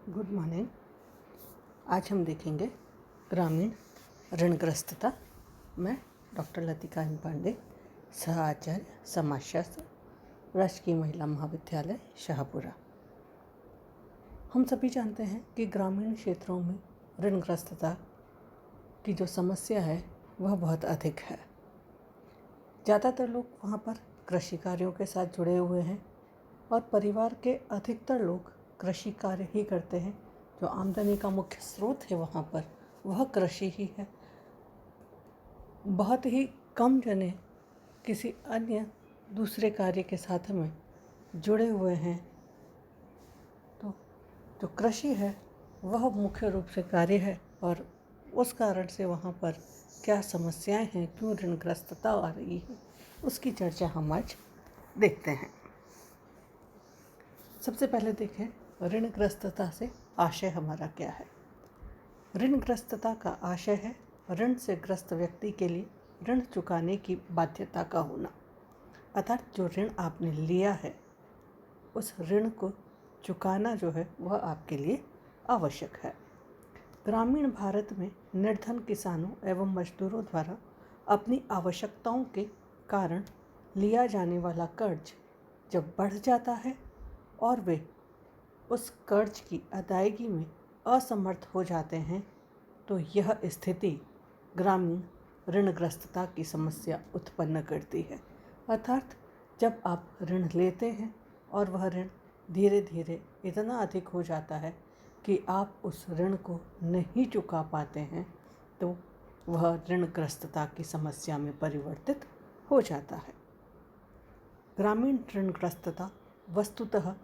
Good morning. आज हम देखेंगे ग्रामीण ऋणग्रस्तता। मैं डॉक्टर लतिका एम पांडे, सह आचार्य समाजशास्त्र, राजकीय महिला महाविद्यालय शाहपुरा। हम सभी जानते हैं कि ग्रामीण क्षेत्रों में ऋणग्रस्तता की जो समस्या है वह बहुत अधिक है। ज़्यादातर लोग वहाँ पर कृषि कार्यों के साथ जुड़े हुए हैं और परिवार के अधिकतर लोग कृषि कार्य ही करते हैं। जो आमदनी का मुख्य स्रोत है वहाँ पर वह कृषि ही है। बहुत ही कम जने किसी अन्य दूसरे कार्य के साथ में जुड़े हुए हैं। तो जो कृषि है वह मुख्य रूप से कार्य है और उस कारण से वहाँ पर क्या समस्याएं हैं, क्यों ऋणग्रस्तता आ रही है, उसकी चर्चा हम आज देखते हैं। सबसे पहले देखें ऋणग्रस्तता से आशय हमारा क्या है। ऋणग्रस्तता का आशय है ऋण से ग्रस्त व्यक्ति के लिए ऋण चुकाने की बाध्यता का होना, अर्थात जो ऋण आपने लिया है उस ऋण को चुकाना जो है वह आपके लिए आवश्यक है। ग्रामीण भारत में निर्धन किसानों एवं मजदूरों द्वारा अपनी आवश्यकताओं के कारण लिया जाने वाला कर्ज जब बढ़ जाता है और वे उस कर्ज की अदायगी में असमर्थ हो जाते हैं तो यह स्थिति ग्रामीण ऋणग्रस्तता की समस्या उत्पन्न करती है। अर्थात जब आप ऋण लेते हैं और वह ऋण धीरे धीरे इतना अधिक हो जाता है कि आप उस ऋण को नहीं चुका पाते हैं तो वह ऋणग्रस्तता की समस्या में परिवर्तित हो जाता है। ग्रामीण ऋणग्रस्तता वस्तुतः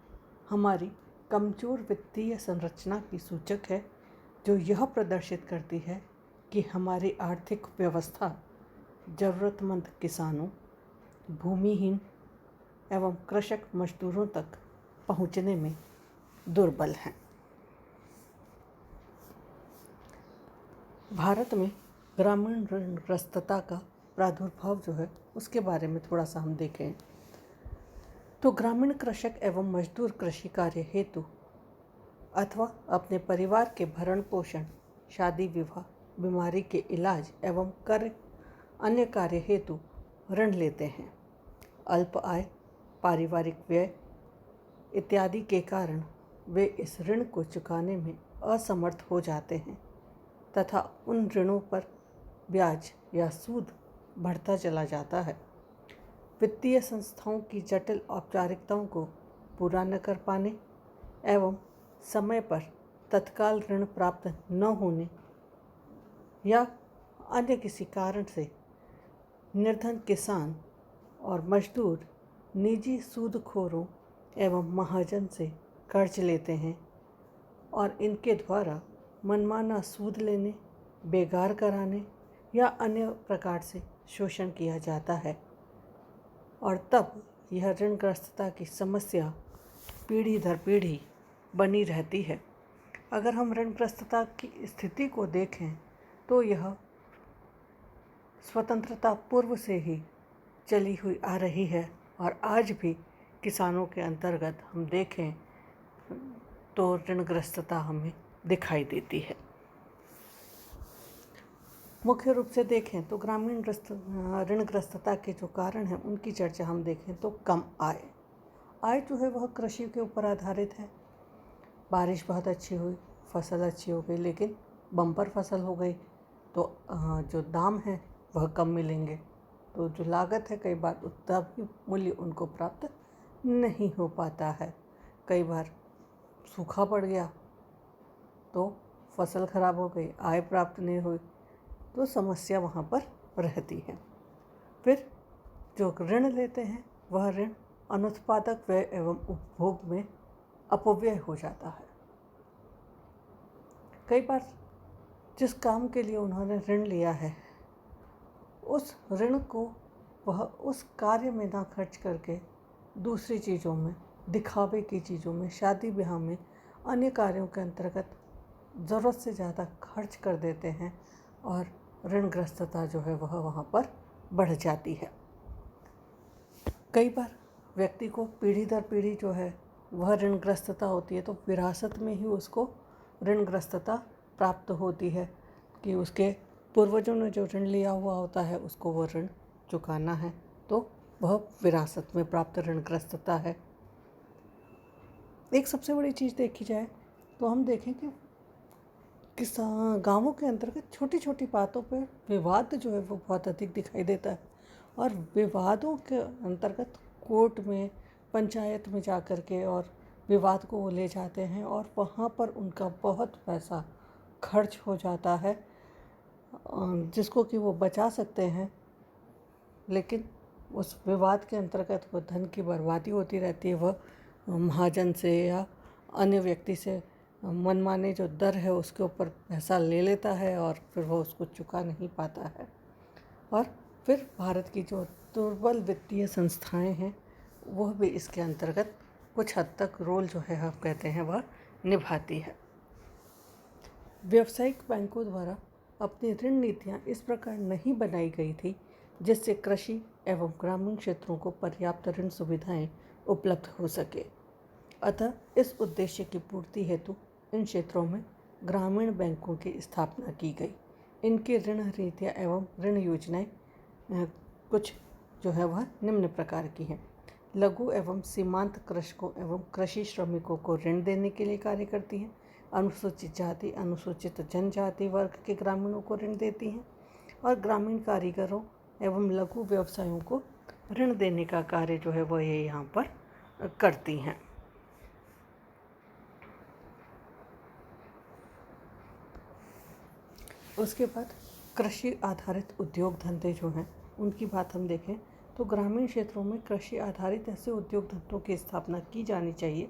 हमारी कमज़ोर वित्तीय संरचना की सूचक है, जो यह प्रदर्शित करती है कि हमारी आर्थिक व्यवस्था ज़रूरतमंद किसानों, भूमिहीन एवं कृषक मजदूरों तक पहुंचने में दुर्बल है। भारत में ग्रामीण ऋणग्रस्तता का प्रादुर्भाव जो है उसके बारे में थोड़ा सा हम देखें तो ग्रामीण कृषक एवं मजदूर कृषि कार्य हेतु अथवा अपने परिवार के भरण पोषण, शादी विवाह, बीमारी के इलाज एवं अन्य कार्य हेतु ऋण लेते हैं। अल्प आय, पारिवारिक व्यय इत्यादि के कारण वे इस ऋण को चुकाने में असमर्थ हो जाते हैं तथा उन ऋणों पर ब्याज या सूद बढ़ता चला जाता है। वित्तीय संस्थाओं की जटिल औपचारिकताओं को पूरा न कर पाने एवं समय पर तत्काल ऋण प्राप्त न होने या अन्य किसी कारण से निर्धन किसान और मजदूर निजी सूदखोरों एवं महाजन से कर्ज लेते हैं और इनके द्वारा मनमाना सूद लेने, बेगार कराने या अन्य प्रकार से शोषण किया जाता है और तब यह ऋणग्रस्तता की समस्या पीढ़ी दर पीढ़ी बनी रहती है। अगर हम ऋणग्रस्तता की स्थिति को देखें तो यह स्वतंत्रता पूर्व से ही चली हुई आ रही है और आज भी किसानों के अंतर्गत हम देखें तो ऋणग्रस्तता हमें दिखाई देती है। मुख्य रूप से देखें तो ग्रामीण ऋणग्रस्तता के जो कारण हैं उनकी चर्चा हम देखें तो कम आय जो है वह कृषि के ऊपर आधारित है। बारिश बहुत अच्छी हुई, फसल अच्छी हो गई, लेकिन बम्पर फसल हो गई तो जो दाम है वह कम मिलेंगे, तो जो लागत है कई बार उतना भी मूल्य उनको प्राप्त नहीं हो पाता है। कई बार सूखा पड़ गया तो फसल खराब हो गई, आय प्राप्त नहीं हुई, तो समस्या वहाँ पर रहती है। फिर जो ऋण लेते हैं वह ऋण अनुत्पादक व्यय एवं उपभोग में अपव्यय हो जाता है। कई बार जिस काम के लिए उन्होंने ऋण लिया है उस ऋण को वह उस कार्य में ना खर्च करके दूसरी चीज़ों में, दिखावे की चीज़ों में, शादी ब्याह में, अन्य कार्यों के अंतर्गत ज़रूरत से ज़्यादा खर्च कर देते हैं और ऋणग्रस्तता जो है वह वहाँ पर बढ़ जाती है। कई बार व्यक्ति को पीढ़ी दर पीढ़ी जो है वह ऋणग्रस्तता होती है तो विरासत में ही उसको ऋणग्रस्तता प्राप्त होती है कि उसके पूर्वजों ने जो ऋण लिया हुआ होता है उसको वो ऋण चुकाना है, तो वह विरासत में प्राप्त ऋणग्रस्तता है। एक सबसे बड़ी चीज़ देखी जाए तो हम देखें कि गाँवों के अंतर्गत छोटी छोटी बातों पर विवाद जो है वो बहुत अधिक दिखाई देता है, और विवादों के अंतर्गत कोर्ट में, पंचायत में जा कर के और विवाद को वो ले जाते हैं और वहाँ पर उनका बहुत पैसा खर्च हो जाता है जिसको कि वो बचा सकते हैं, लेकिन उस विवाद के अंतर्गत वो धन की बर्बादी होती रहती है। वह महाजन से या अन्य व्यक्ति से मनमाने जो दर है उसके ऊपर पैसा ले लेता है और फिर वो उसको चुका नहीं पाता है। और फिर भारत की जो दुर्बल वित्तीय संस्थाएं हैं वह भी इसके अंतर्गत कुछ हद तक रोल जो है हम कहते हैं वह निभाती है। व्यावसायिक बैंकों द्वारा अपनी ऋण नीतियाँ इस प्रकार नहीं बनाई गई थी जिससे कृषि एवं ग्रामीण क्षेत्रों को पर्याप्त ऋण सुविधाएं उपलब्ध हो सके। अतः इस उद्देश्य की पूर्ति हेतु इन क्षेत्रों में ग्रामीण बैंकों की स्थापना की गई। इनकी ऋण नीतियाँ एवं ऋण योजनाएं कुछ जो है वह निम्न प्रकार की हैं। लघु एवं सीमांत कृषकों एवं कृषि श्रमिकों को ऋण देने के लिए कार्य करती हैं। अनुसूचित जाति, अनुसूचित जनजाति वर्ग के ग्रामीणों को ऋण देती हैं और ग्रामीण कारीगरों एवं लघु व्यवसायों को ऋण देने का कार्य जो है वह ये यहाँ पर करती हैं। उसके बाद कृषि आधारित उद्योग धंधे जो हैं उनकी बात हम देखें तो ग्रामीण क्षेत्रों में कृषि आधारित ऐसे उद्योग धंधों की स्थापना की जानी चाहिए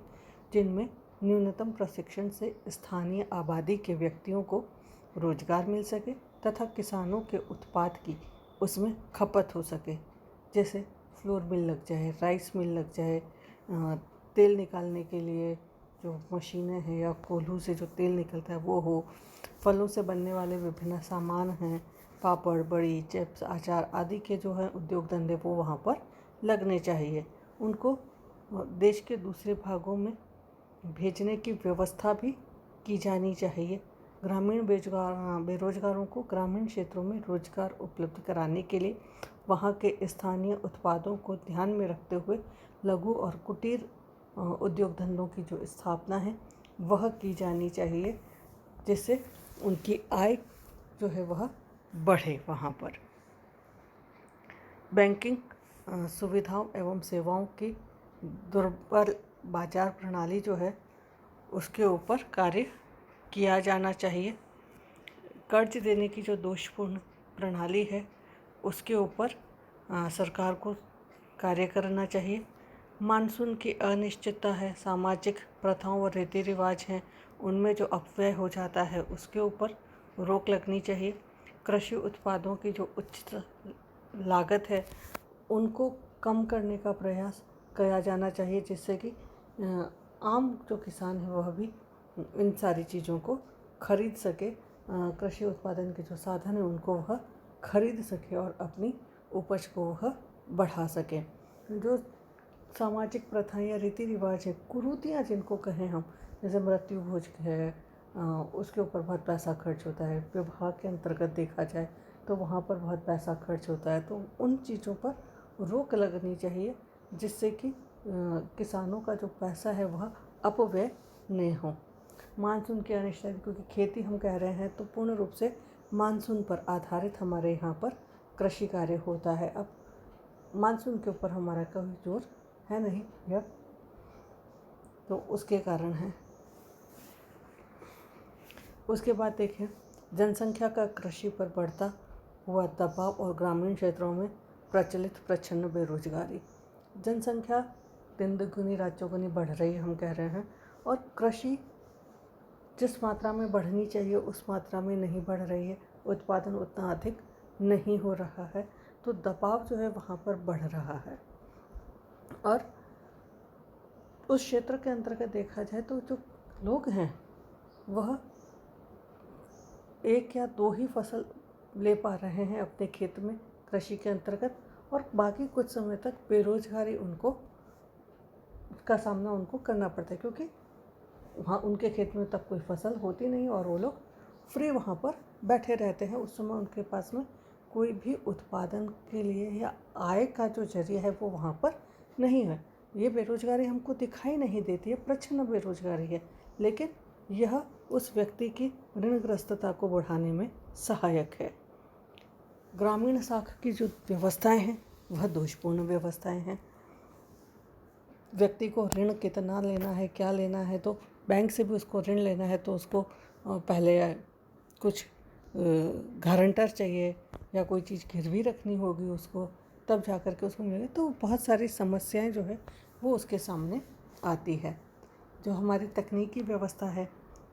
जिनमें न्यूनतम प्रशिक्षण से स्थानीय आबादी के व्यक्तियों को रोजगार मिल सके तथा किसानों के उत्पाद की उसमें खपत हो सके। जैसे फ्लोर मिल लग जाए, राइस मिल लग जाए, तेल निकालने के लिए जो मशीनें हैं या कोल्हू से जो तेल निकलता है वो हो, फलों से बनने वाले विभिन्न सामान हैं, पापड़, बड़ी, चिप्स, अचार आदि के जो है उद्योग धंधे वो वहाँ पर लगने चाहिए। उनको देश के दूसरे भागों में भेजने की व्यवस्था भी की जानी चाहिए। ग्रामीण बेरोजगारों को ग्रामीण क्षेत्रों में रोजगार उपलब्ध कराने के लिए वहाँ के स्थानीय उत्पादों को ध्यान में रखते हुए लघु और कुटीर उद्योग धंधों की जो स्थापना है वह की जानी चाहिए, जिससे उनकी आय जो है वह बढ़े। वहाँ पर बैंकिंग सुविधाओं एवं सेवाओं की दुर्बल बाजार प्रणाली जो है उसके ऊपर कार्य किया जाना चाहिए। कर्ज देने की जो दोषपूर्ण प्रणाली है उसके ऊपर सरकार को कार्य करना चाहिए। मानसून की अनिश्चितता है, सामाजिक प्रथाओं और रीति रिवाज हैं उनमें जो अपव्यय हो जाता है उसके ऊपर रोक लगनी चाहिए। कृषि उत्पादों की जो उच्च लागत है उनको कम करने का प्रयास किया जाना चाहिए, जिससे कि आम जो किसान है वह भी इन सारी चीज़ों को खरीद सके, कृषि उत्पादन के जो साधन हैं उनको वह खरीद सके और अपनी उपज को वह बढ़ा सके। जो सामाजिक प्रथाएं या रीति रिवाज है, कुरीतियाँ जिनको कहें हम, जैसे मृत्यु भोज है, उसके ऊपर बहुत पैसा खर्च होता है। विवाह के अंतर्गत देखा जाए तो वहाँ पर बहुत पैसा खर्च होता है, तो उन चीज़ों पर रोक लगनी चाहिए जिससे कि किसानों का जो पैसा है वह अपव्यय नहीं हो। मानसून की अनिश्चितता, क्योंकि खेती हम कह रहे हैं तो पूर्ण रूप से मानसून पर आधारित हमारे यहाँ पर कृषि कार्य होता है। अब मानसून के ऊपर हमारा कोई जोर है नहीं यह, तो उसके कारण है। उसके बाद देखें जनसंख्या का कृषि पर बढ़ता हुआ दबाव और ग्रामीण क्षेत्रों में प्रचलित प्रच्छन्न बेरोजगारी। जनसंख्या दिन दुगुनी रात चौगुनी बढ़ रही है हम कह रहे हैं, और कृषि जिस मात्रा में बढ़नी चाहिए उस मात्रा में नहीं बढ़ रही है, उत्पादन उतना अधिक नहीं हो रहा है, तो दबाव जो है वहाँ पर बढ़ रहा है। और उस क्षेत्र के अंतर्गत देखा जाए तो जो लोग हैं वह एक या दो ही फसल ले पा रहे हैं अपने खेत में कृषि के अंतर्गत, और बाकी कुछ समय तक बेरोजगारी उनको का सामना उनको करना पड़ता है, क्योंकि वहाँ उनके खेत में तब कोई फसल होती नहीं और वो लोग फ्री वहाँ पर बैठे रहते हैं। उस समय उनके पास में कोई भी उत्पादन के लिए या आय का जो जरिया है वो वहाँ पर नहीं है। ये बेरोजगारी हमको दिखाई नहीं देती है, प्रच्छन्न बेरोजगारी है, लेकिन यह उस व्यक्ति की ऋणग्रस्तता को बढ़ाने में सहायक है। ग्रामीण शाखा की जो व्यवस्थाएं हैं वह दोषपूर्ण व्यवस्थाएं हैं। व्यक्ति को ऋण कितना लेना है, क्या लेना है, तो बैंक से भी उसको ऋण लेना है तो उसको पहले कुछ गारंटर चाहिए या कोई चीज़ गिरवी रखनी होगी उसको, तब जा कर के उसको मिलेगा। तो बहुत सारी समस्याएं जो है वो उसके सामने आती है। जो हमारी तकनीकी व्यवस्था है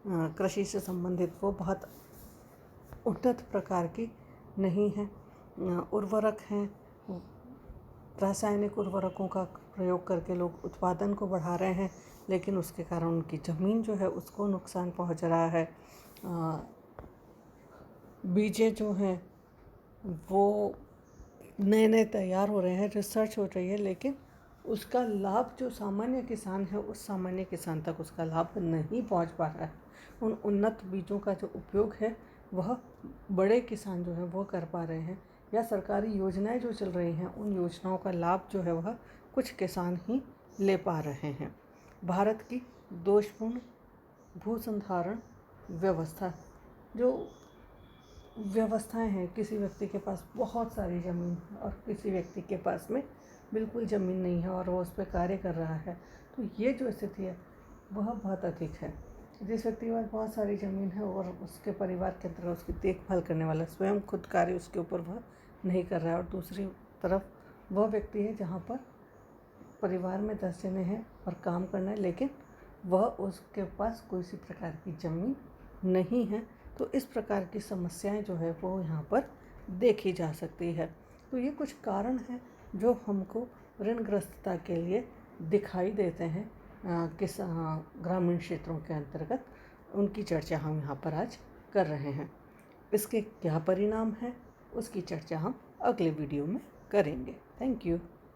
कृषि से संबंधित, वो बहुत उन्नत प्रकार की नहीं है। उर्वरक हैं, रासायनिक उर्वरकों का प्रयोग करके लोग उत्पादन को बढ़ा रहे हैं, लेकिन उसके कारण उनकी ज़मीन जो है उसको नुकसान पहुंच रहा है। बीजें जो हैं वो नए नए तैयार हो रहे हैं, रिसर्च हो रही है, लेकिन उसका लाभ जो सामान्य किसान है उस सामान्य किसान तक उसका लाभ नहीं पहुंच पा रहा है। उन उन्नत बीजों का जो उपयोग है वह बड़े किसान जो है वो कर पा रहे हैं, या सरकारी योजनाएं जो चल रही हैं उन योजनाओं का लाभ जो है वह कुछ किसान ही ले पा रहे हैं। भारत की दोषपूर्ण भूसंधारण व्यवस्था, जो व्यवस्थाएं हैं, किसी व्यक्ति के पास बहुत सारी ज़मीन है और किसी व्यक्ति के पास में बिल्कुल ज़मीन नहीं है और वो उस पर कार्य कर रहा है, तो ये जो स्थिति है वह बहुत अधिक है। जिस व्यक्ति के पास बहुत सारी ज़मीन है और उसके परिवार के अंदर उसकी देखभाल करने वाला स्वयं खुद कार्य उसके ऊपर वह नहीं कर रहा है, और दूसरी तरफ वह व्यक्ति है जहाँ पर परिवार में 10 जने हैं और काम करना है, लेकिन वह उसके पास कोई सी प्रकार की ज़मीन नहीं है। तो इस प्रकार की समस्याएं जो है वो यहाँ पर देखी जा सकती है। तो ये कुछ कारण हैं जो हमको ऋणग्रस्तता के लिए दिखाई देते हैं ग्रामीण क्षेत्रों के अंतर्गत। उनकी चर्चा हम यहाँ पर आज कर रहे हैं। इसके क्या परिणाम हैं उसकी चर्चा हम अगले वीडियो में करेंगे। Thank you.